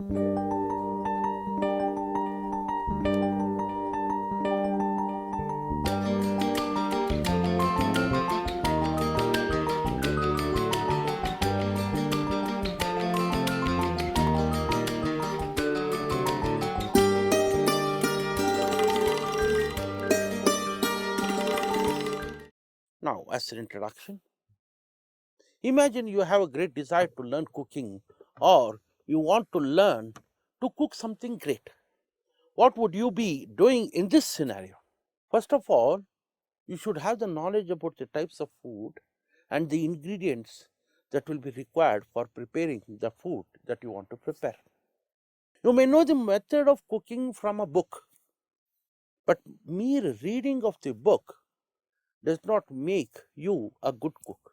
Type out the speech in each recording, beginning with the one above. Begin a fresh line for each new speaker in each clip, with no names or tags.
Now, as an introduction, imagine you have a great desire to learn cooking or you want to learn to cook something great. What would you be doing in this scenario? First of all, you should have the knowledge about the types of food and the ingredients that will be required for preparing the food that you want to prepare. You may know the method of cooking from a book, but mere reading of the book does not make you a good cook.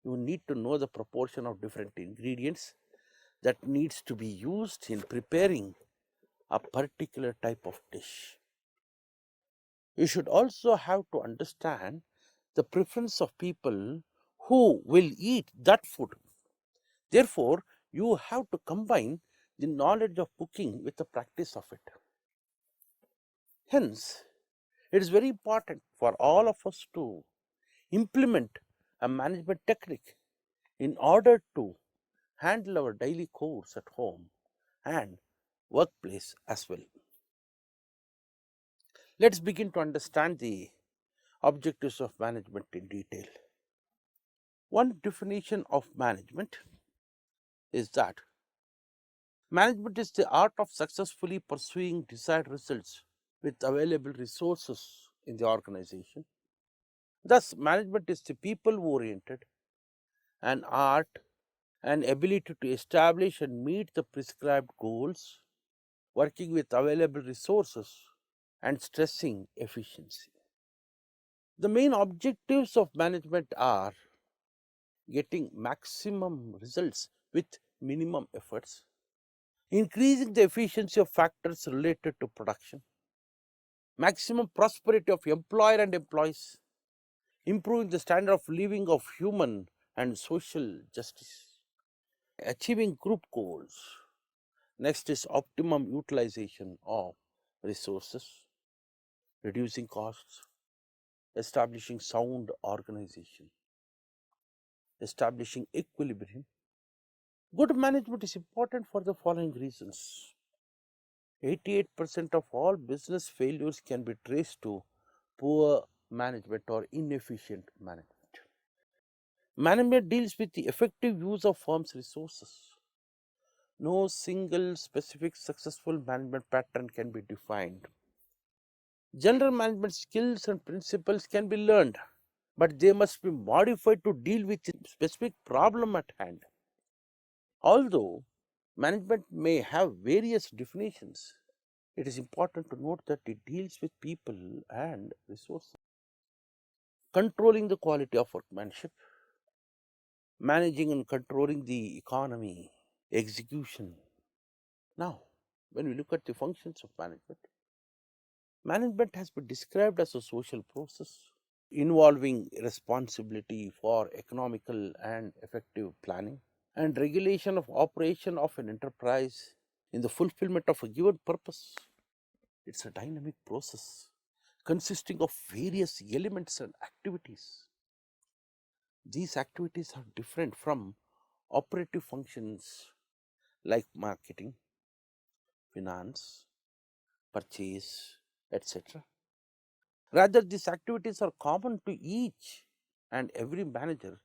You need to know the proportion of different ingredients that needs to be used in preparing a particular type of dish. You should also have to understand the preference of people who will eat that food. Therefore, you have to combine the knowledge of cooking with the practice of it. Hence, it is very important for all of us to implement a management technique in order to handle our daily chores at home and workplace as well. Let's begin to understand the objectives of management in detail. One definition of management is that management is the art of successfully pursuing desired results with available resources in the organization. Thus, management is the people oriented an art and ability to establish and meet the prescribed goals, working with available resources and stressing efficiency. The main objectives of management are getting maximum results with minimum efforts, increasing the efficiency of factors related to production, maximum prosperity of employer and employees, improving the standard of living of human and social justice, achieving group goals. Next is optimum utilization of resources, reducing costs, establishing sound organization, establishing equilibrium. Good management is important for the following reasons. 88% of all business failures can be traced to poor management or inefficient management. Management deals with the effective use of firm's resources. No single specific successful management pattern can be defined. General management skills and principles can be learned, but they must be modified to deal with the specific problem at hand. Although management may have various definitions, it is important to note that it deals with people and resources. Controlling the quality of workmanship, managing and controlling the economy, execution. Now, when we look at the functions of management, management has been described as a social process involving responsibility for economical and effective planning and regulation of operation of an enterprise in the fulfillment of a given purpose. It's a dynamic process consisting of various elements and activities. These activities are different from operative functions like marketing, finance, purchase, etc. Rather, these activities are common to each and every manager,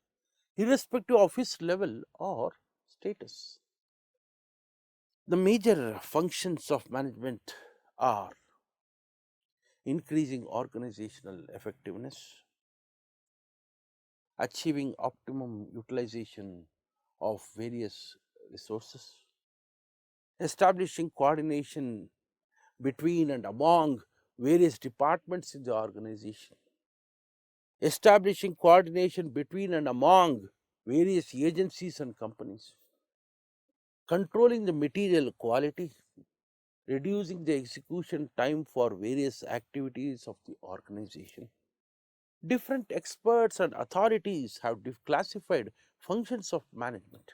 irrespective of his level or status. The major functions of management are increasing organizational effectiveness, achieving optimum utilization of various resources, establishing coordination between and among various departments in the organization, establishing coordination between and among various agencies and companies, controlling the material quality, reducing the execution time for various activities of the organization. Different experts and authorities have classified functions of management.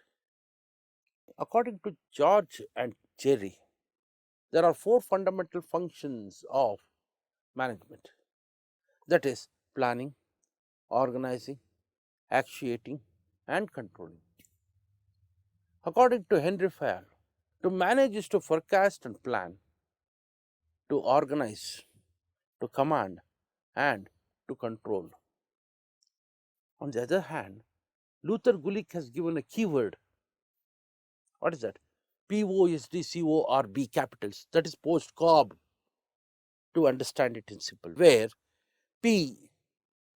According to George and Jerry, there are four fundamental functions of management, that is, planning, organizing, actuating, and controlling. According to Henry Fayol, to manage is to forecast and plan, to organize, to command, and to control. On the other hand, Luther Gulick has given a keyword. What is that? POSDCORB capitals. That is post COB, to understand it in simple, where P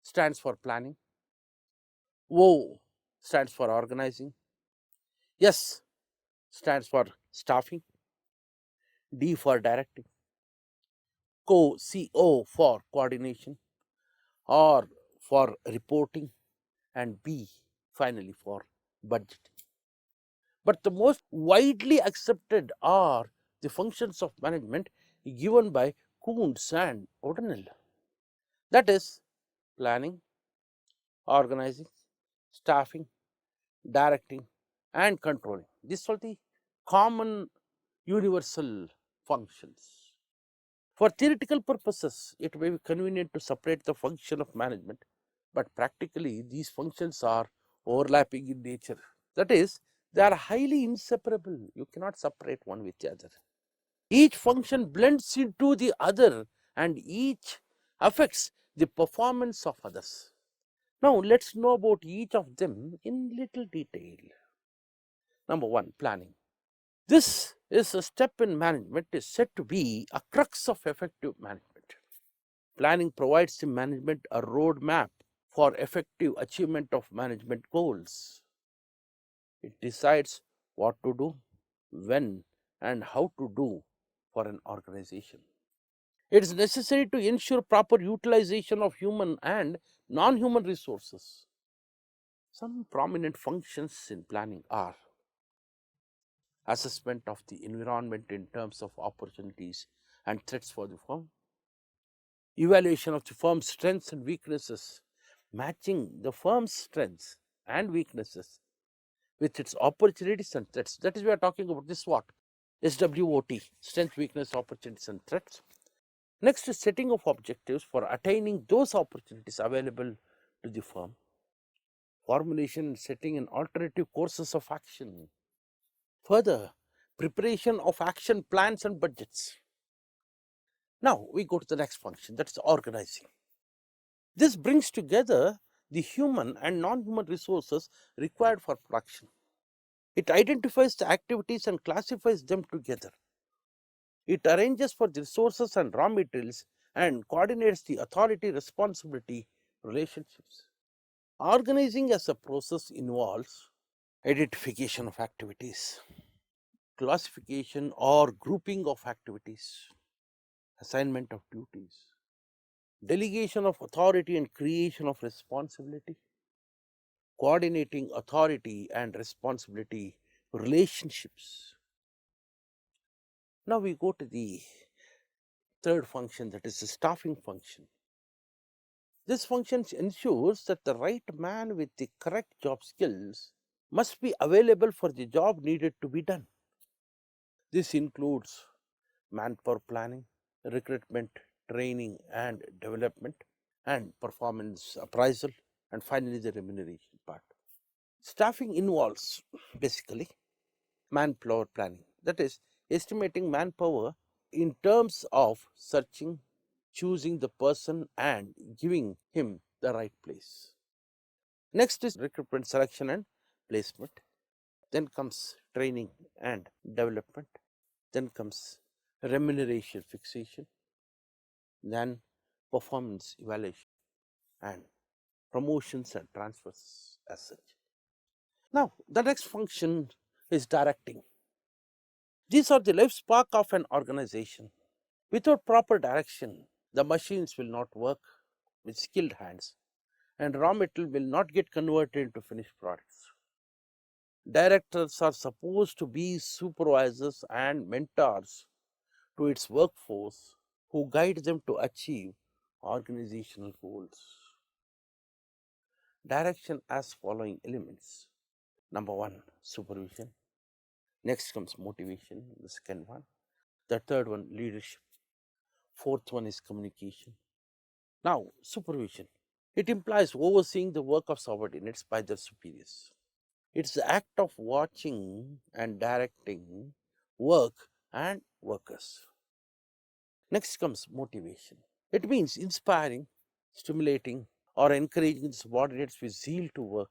stands for planning, O stands for organizing, S stands for staffing, D for directing, CO for coordination, R for reporting, and B finally for budgeting. But the most widely accepted are the functions of management given by Kuntz and O'Donnell. That is planning, organizing, staffing, directing, and controlling. These are the common universal functions. For theoretical purposes, it may be convenient to separate the function of management, but practically these functions are overlapping in nature. That is, they are highly inseparable. You cannot separate one with the other. Each function blends into the other and each affects the performance of others. Now, let's know about each of them in little detail. Number one, planning. This is a step in management is said to be a crux of effective management. Planning provides the management a roadmap for effective achievement of management goals. It decides what to do, when, and how to do for an organization. It is necessary to ensure proper utilization of human and non-human resources. Some prominent functions in planning are assessment of the environment in terms of opportunities and threats for the firm, evaluation of the firm's strengths and weaknesses, matching the firm's strengths and weaknesses with its opportunities and threats. That is, we are talking about this what? SWOT, strength, weakness, opportunities, and threats. Next is setting of objectives for attaining those opportunities available to the firm. Formulation and setting an alternative courses of action. Further, preparation of action plans and budgets. Now we go to the next function, that is organizing. This brings together the human and non-human resources required for production. It identifies the activities and classifies them together. It arranges for the resources and raw materials and coordinates the authority responsibility relationships. Organizing as a process involves identification of activities, classification or grouping of activities, assignment of duties, delegation of authority and creation of responsibility, coordinating authority and responsibility relationships. Now we go to the third function, that is the staffing function. This function ensures that the right man with the correct job skills must be available for the job needed to be done. This includes manpower planning, recruitment, training and development, and performance appraisal, and finally the remuneration part. Staffing involves basically manpower planning, that is, estimating manpower in terms of searching, choosing the person, and giving him the right place. Next is recruitment, selection, and placement. Then comes training and development. Then comes remuneration fixation. Then performance evaluation and promotions and transfers as such. Now, the next function is directing. These are the life spark of an organization. Without proper direction, the machines will not work with skilled hands, and raw material will not get converted into finished products. Directors are supposed to be supervisors and mentors to its workforce who guide them to achieve organizational goals. Direction has following elements. Number one, supervision. Next comes motivation, the second one. The third one, leadership. Fourth one is communication. Now, supervision. It implies overseeing the work of subordinates by their superiors. It's the act of watching and directing work and workers. Next comes motivation. It means inspiring, stimulating, or encouraging the subordinates with zeal to work.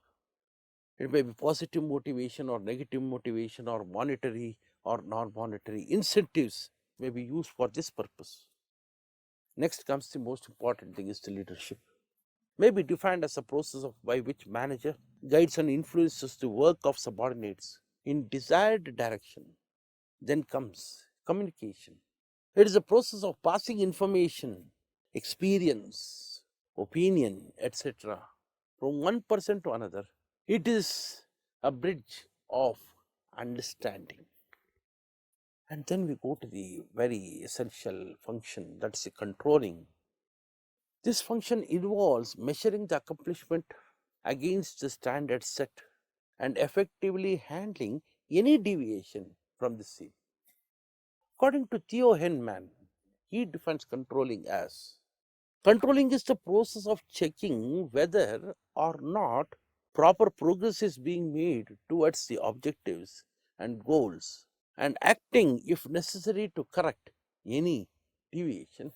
It may be positive motivation or negative motivation or monetary or non-monetary incentives may be used for this purpose. Next comes the most important thing is the leadership. May be defined as a process by which manager guides and influences the work of subordinates in desired direction. Then comes communication. It is a process of passing information, experience, opinion, etc. from one person to another. It is a bridge of understanding. And then we go to the very essential function, that's the controlling. This function involves measuring the accomplishment against the standard set and effectively handling any deviation from the same. According to Theo Henman, he defines controlling is the process of checking whether or not proper progress is being made towards the objectives and goals and acting if necessary to correct any deviation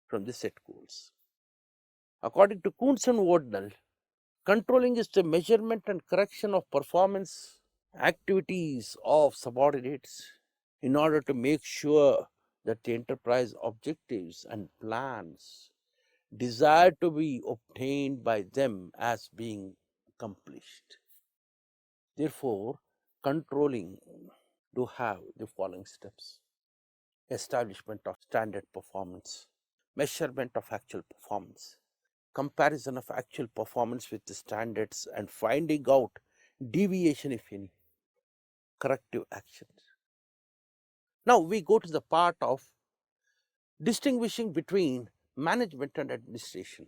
from the set goals. According to Kuntz and Wardnell, controlling is the measurement and correction of performance activities of subordinates in order to make sure that the enterprise objectives and plans desired to be obtained by them as being accomplished. Therefore, controlling do have the following steps: establishment of standard performance, measurement of actual performance, comparison of actual performance with the standards and finding out deviation, if any, corrective actions. Now we go to the part of distinguishing between management and administration.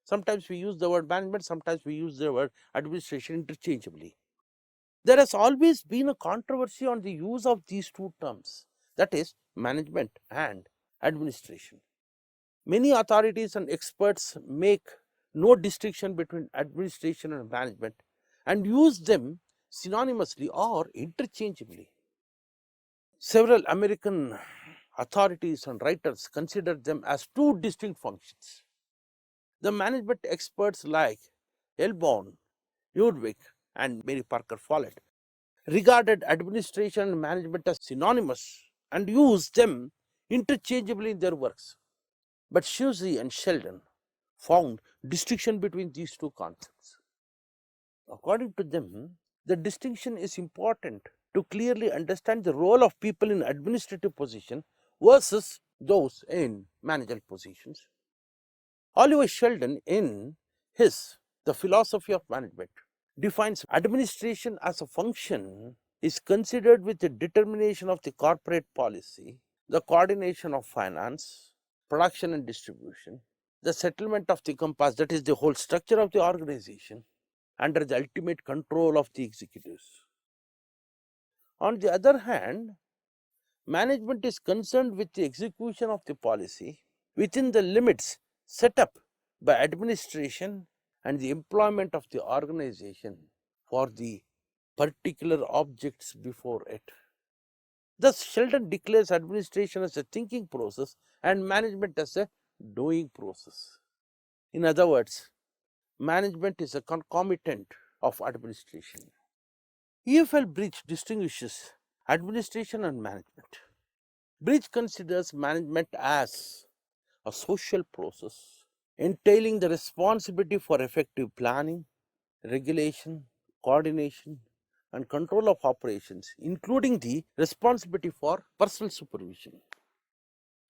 Sometimes we use the word management, sometimes we use the word administration interchangeably. There has always been a controversy on the use of these two terms, that is, management and administration. Many authorities and experts make no distinction between administration and management and use them synonymously or interchangeably. Several American authorities and writers consider them as two distinct functions. The management experts like Elborn, Ludwig, and Mary Parker Follett regarded administration and management as synonymous and used them interchangeably in their works. But Shusey and Sheldon found distinction between these two concepts. According to them, the distinction is important to clearly understand the role of people in administrative position versus those in managerial positions. Oliver Sheldon, in his The Philosophy of Management, defines administration as a function is considered with the determination of the corporate policy, the coordination of finance, production and distribution, the settlement of the compass, that is the whole structure of the organization, under the ultimate control of the executives. On the other hand, management is concerned with the execution of the policy within the limits set up by administration and the employment of the organization for the particular objects before it. Thus, Sheldon declares administration as a thinking process and management as a doing process. In other words, management is a concomitant of administration. EFL Bridge distinguishes administration and management. Bridge considers management as a social process entailing the responsibility for effective planning, regulation, coordination, and control of operations, including the responsibility for personal supervision.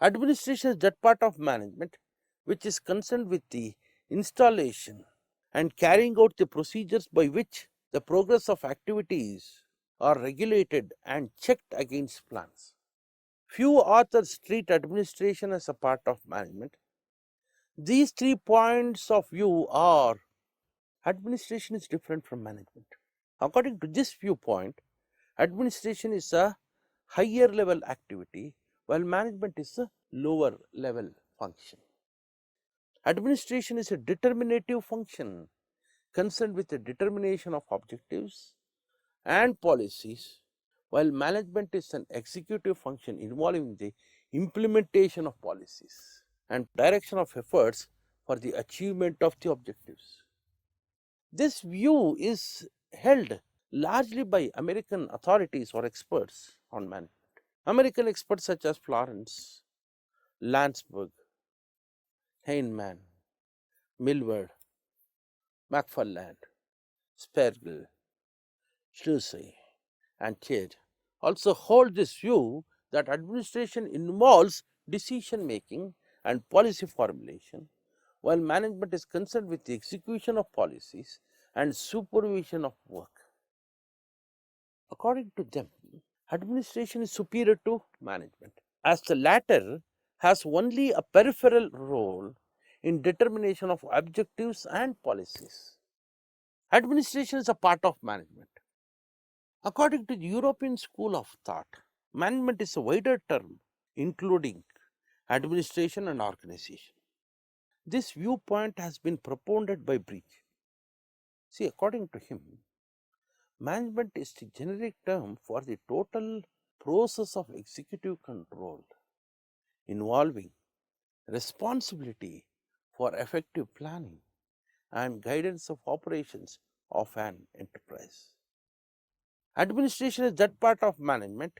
Administration is that part of management which is concerned with the installation and carrying out the procedures by which the progress of activities are regulated and checked against plans. Few authors treat administration as a part of management. These 3 points of view are: administration is different from management. According to this viewpoint, Administration is a higher level activity, while management is a lower level function. Administration is a determinative function concerned with the determination of objectives and policies, while management is an executive function involving the implementation of policies and direction of efforts for the achievement of the objectives. This view is held largely by American authorities or experts on management. American experts such as Florence, Landsberg, Heinemann, Milward, McFarland, Spergel, Schlusey, and Cage also hold this view that administration involves decision making and policy formulation, while management is concerned with the execution of policies and supervision of work. According to them, administration is superior to management, as the latter has only a peripheral role in determination of objectives and policies. Administration is a part of management. According to the European school of thought, management is a wider term, including administration and organization. This viewpoint has been propounded by Breach. See, according to him, management is the generic term for the total process of executive control involving responsibility for effective planning and guidance of operations of an enterprise. Administration is that part of management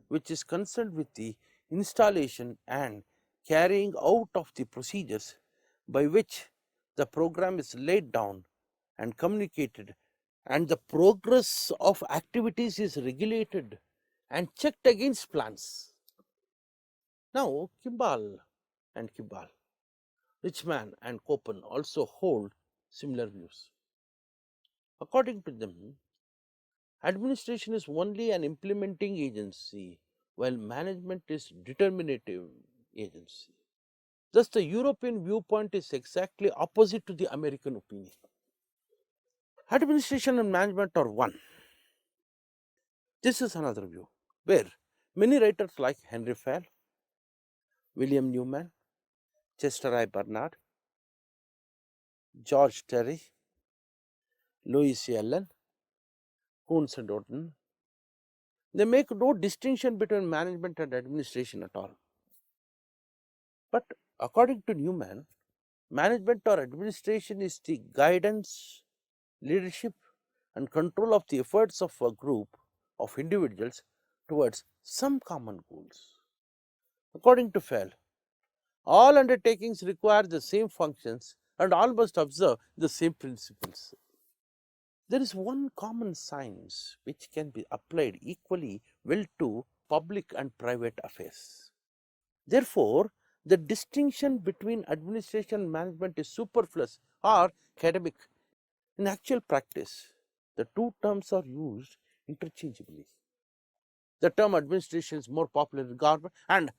which is concerned with the installation and carrying out of the procedures by which the program is laid down and communicated, and the progress of activities is regulated and checked against plans. Now, Kimball, Richman and Copen also hold similar views. According to them, administration is only an implementing agency, while management is determinative agency. Thus, the European viewpoint is exactly opposite to the American opinion. Administration and management are one. This is another view, where many writers like Henry Fell, William Newman, Chester I. Bernard, George Terry, Louis C. Allen, Kuhns and Orton, they make no distinction between management and administration at all. But according to Newman, management or administration is the guidance, leadership, and control of the efforts of a group of individuals towards some common goals. According to Fell, all undertakings require the same functions and all must observe the same principles. There is one common science which can be applied equally well to public and private affairs. Therefore, the distinction between administration and management is superfluous or academic. In actual practice, the two terms are used interchangeably. The term administration is more popular in government and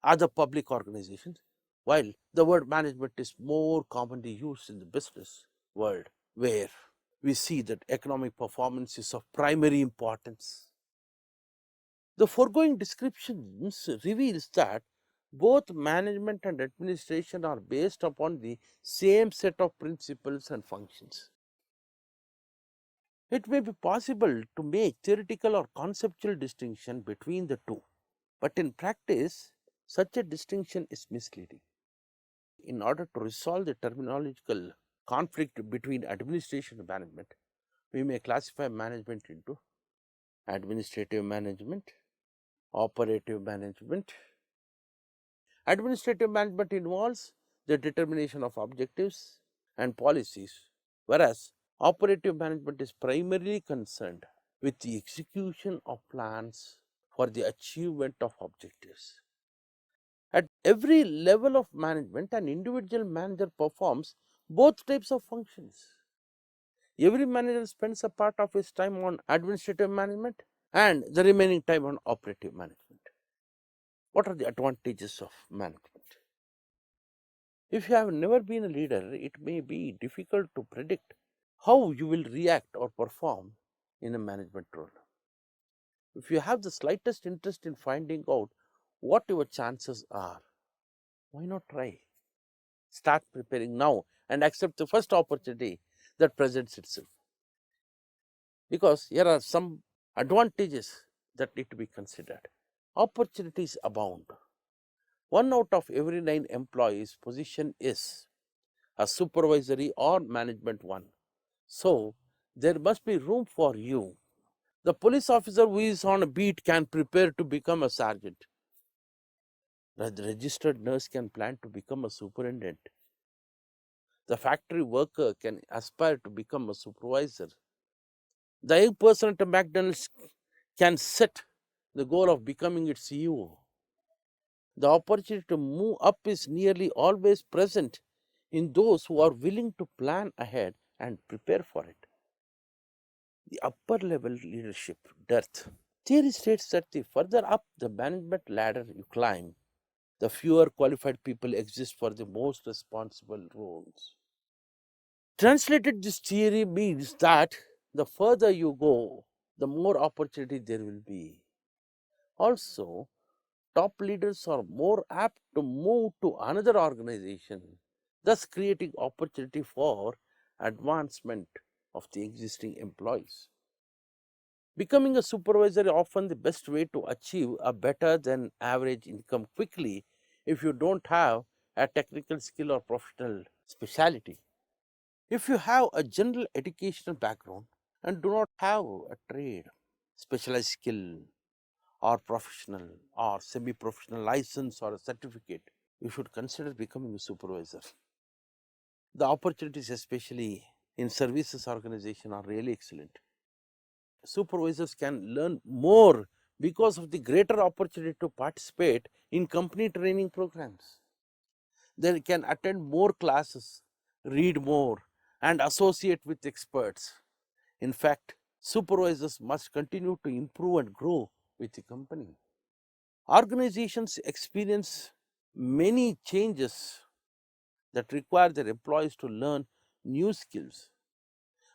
other public organizations, while the word management is more commonly used in the business world, where we see that economic performance is of primary importance. The foregoing descriptions reveals that both management and administration are based upon the same set of principles and functions. It may be possible to make theoretical or conceptual distinction between the two, but in practice, such a distinction is misleading. In order to resolve the terminological conflict between administration and management, we may classify management into administrative management, operative management. Administrative management involves the determination of objectives and policies, whereas operative management is primarily concerned with the execution of plans for the achievement of objectives. At every level of management, an individual manager performs both types of functions. Every manager spends a part of his time on administrative management and the remaining time on operative management. What are the advantages of management? If you have never been a leader, it may be difficult to predict how you will react or perform in a management role. If you have the slightest interest in finding out what your chances are, why not try? Start preparing now and accept the first opportunity that presents itself. Because here are some advantages that need to be considered. Opportunities abound. One out of every 9 employees' position is a supervisory or management one. So, there must be room for you. The police officer who is on a beat can prepare to become a sergeant. The registered nurse can plan to become a superintendent. The factory worker can aspire to become a supervisor. The young person at a McDonald's can set the goal of becoming its CEO. The opportunity to move up is nearly always present in those who are willing to plan ahead and prepare for it. The upper level leadership dearth. Theory states that the further up the management ladder you climb, the fewer qualified people exist for the most responsible roles. Translated, this theory means that the further you go, the more opportunity there will be. Also, top leaders are more apt to move to another organization, thus creating opportunity for advancement of the existing employees. Becoming a supervisor is often the best way to achieve a better than average income quickly if you don't have a technical skill or professional specialty. If you have a general educational background and do not have a trade, specialized skill, or professional or semi professional license or a certificate, you should consider becoming a supervisor. The opportunities, especially in services organization, are really excellent. Supervisors can learn more because of the greater opportunity to participate in company training programs. They can attend more classes, read more, and associate with experts. In fact, supervisors must continue to improve and grow with the company. Organizations experience many changes that require their employees to learn new skills.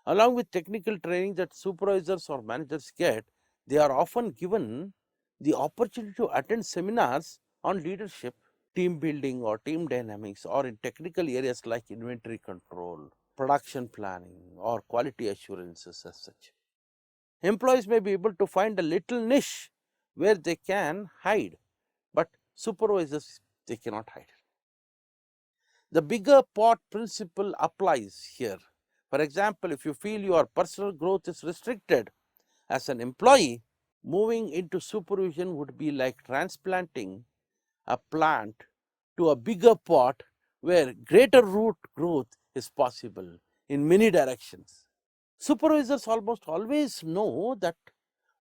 Along with technical training that supervisors or managers get, they are often given the opportunity to attend seminars on leadership, team building, or team dynamics, or in technical areas like inventory control, production planning, or quality assurances as such. Employees may be able to find a little niche where they can hide, but supervisors, they cannot hide. The bigger pot principle applies here. For example, if you feel your personal growth is restricted as an employee, moving into supervision would be like transplanting a plant to a bigger pot where greater root growth is possible in many directions. Supervisors almost always know that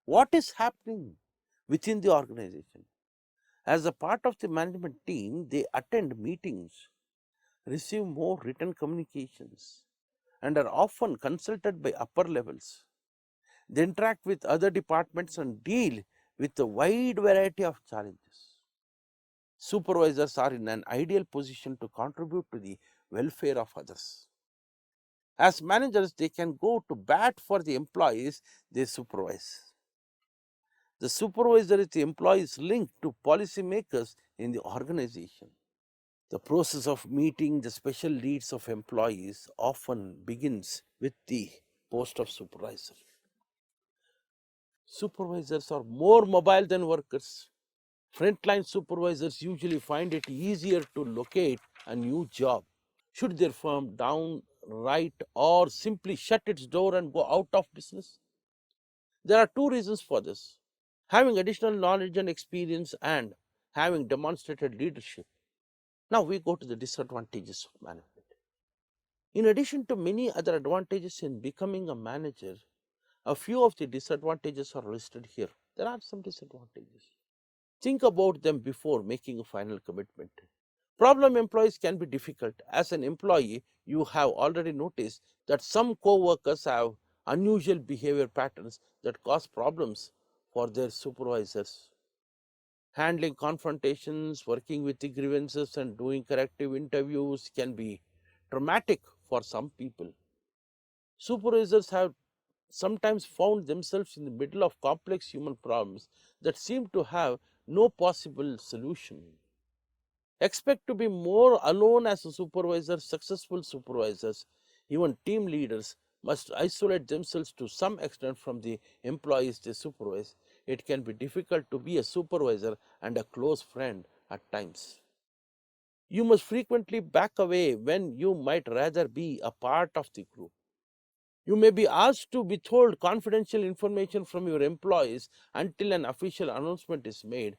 what is happening within the organization. As a part of the management team, they attend meetings, receive more written communications, and are often consulted by upper levels. They interact with other departments and deal with a wide variety of challenges. Supervisors are in an ideal position to contribute to the welfare of others. As managers, they can go to bat for the employees they supervise. The supervisor is the employee's link to policymakers in the organization. The process of meeting the special needs of employees often begins with the post of supervisor. Supervisors are more mobile than workers. Frontline supervisors usually find it easier to locate a new job. Should their firm downright or simply shut its door and go out of business? There are two reasons for this: having additional knowledge and experience, and having demonstrated leadership. Now we go to the disadvantages of management. In addition to many other advantages in becoming a manager, a few of the disadvantages are listed here. There are some disadvantages. Think about them before making a final commitment. Problem employees can be difficult. As an employee, you have already noticed that some co-workers have unusual behavior patterns that cause problems for their supervisors. Handling confrontations, working with the grievances, and doing corrective interviews can be traumatic for some people. Supervisors have sometimes found themselves in the middle of complex human problems that seem to have no possible solution. Expect to be more alone as a supervisor. Successful supervisors, even team leaders, must isolate themselves to some extent from the employees they supervise. It can be difficult to be a supervisor and a close friend at times. You must frequently back away when you might rather be a part of the group. You may be asked to withhold confidential information from your employees until an official announcement is made.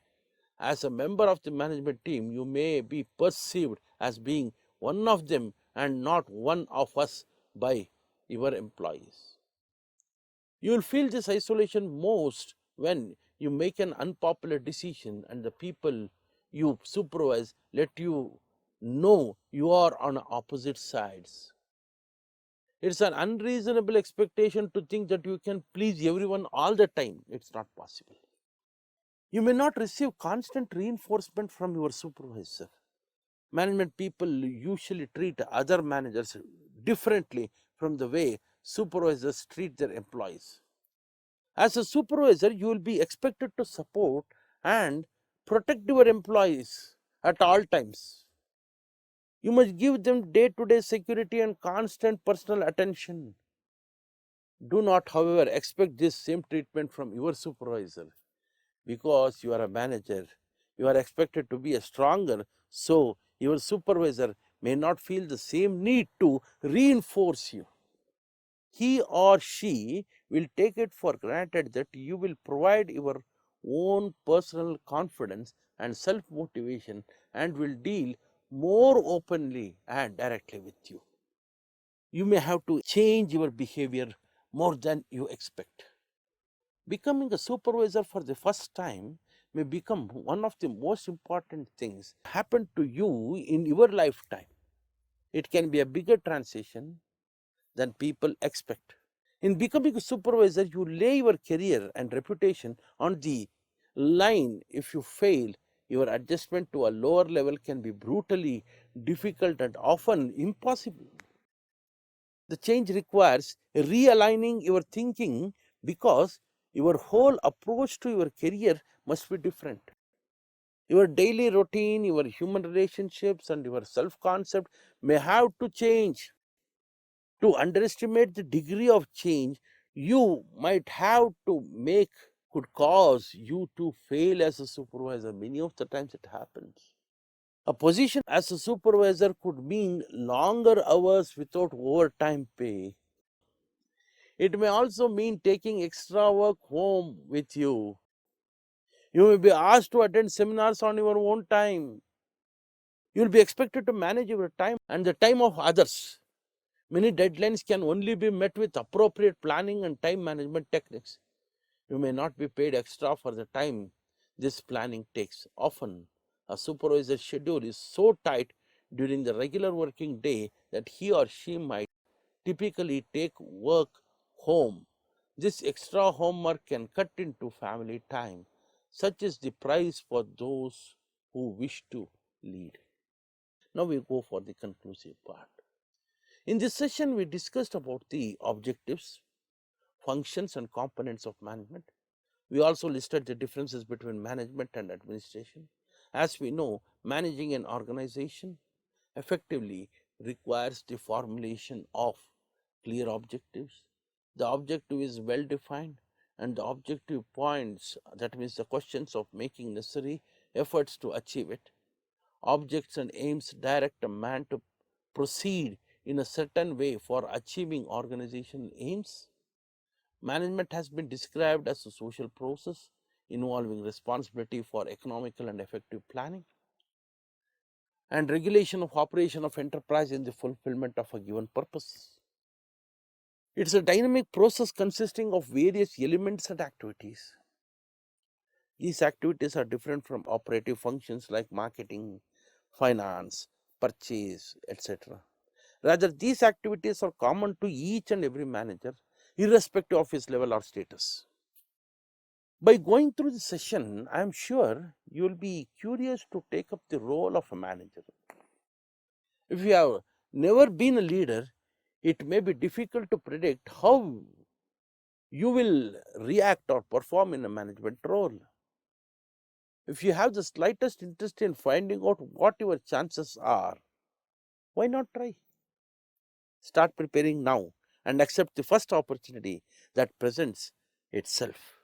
As a member of the management team, you may be perceived as being one of them and not one of us by your employees. You will feel this isolation most when you make an unpopular decision and the people you supervise let you know you are on opposite sides. It's an unreasonable expectation to think that you can please everyone all the time. It's not possible. You may not receive constant reinforcement from your supervisor. Management people usually treat other managers differently from the way supervisors treat their employees. As a supervisor, you will be expected to support and protect your employees at all times. You must give them day-to-day security and constant personal attention. Do not, however, expect this same treatment from your supervisor. Because you are a manager, you are expected to be a stronger, so your supervisor may not feel the same need to reinforce you. He or she will take it for granted that you will provide your own personal confidence and self-motivation and will deal more openly and directly with you. You may have to change your behavior more than you expect. Becoming a supervisor for the first time may become one of the most important things happen to you in your lifetime. It can be a bigger transition than people expect. In becoming a supervisor, you lay your career and reputation on the line. If you fail, your adjustment to a lower level can be brutally difficult and often impossible. The change requires realigning your thinking because your whole approach to your career must be different. Your daily routine, your human relationships, and your self concept may have to change. To underestimate the degree of change you might have to make could cause you to fail as a supervisor. Many of the times it happens. A position as a supervisor could mean longer hours without overtime pay. It may also mean taking extra work home with you. You may be asked to attend seminars on your own time. You will be expected to manage your time and the time of others. Many deadlines can only be met with appropriate planning and time management techniques. You may not be paid extra for the time this planning takes. Often, a supervisor's schedule is so tight during the regular working day that he or she might typically take work home. This extra homework can cut into family time. Such is the price for those who wish to lead. Now we go for the conclusive part. In this session, we discussed about the objectives, functions, and components of management. We also listed the differences between management and administration. As we know, managing an organization effectively requires the formulation of clear objectives. The objective is well defined, and the objective points, that means the questions of making necessary efforts to achieve it. Objects and aims direct a man to proceed in a certain way for achieving organizational aims. Management has been described as a social process involving responsibility for economical and effective planning and regulation of operation of enterprise in the fulfillment of a given purpose. It's a dynamic process consisting of various elements and activities. These activities are different from operative functions like marketing, finance, purchase, etc. Rather, these activities are common to each and every manager, irrespective of his level or status. By going through the session, I am sure you will be curious to take up the role of a manager. If you have never been a leader, it may be difficult to predict how you will react or perform in a management role. If you have the slightest interest in finding out what your chances are, why not try? Start preparing now and accept the first opportunity that presents itself.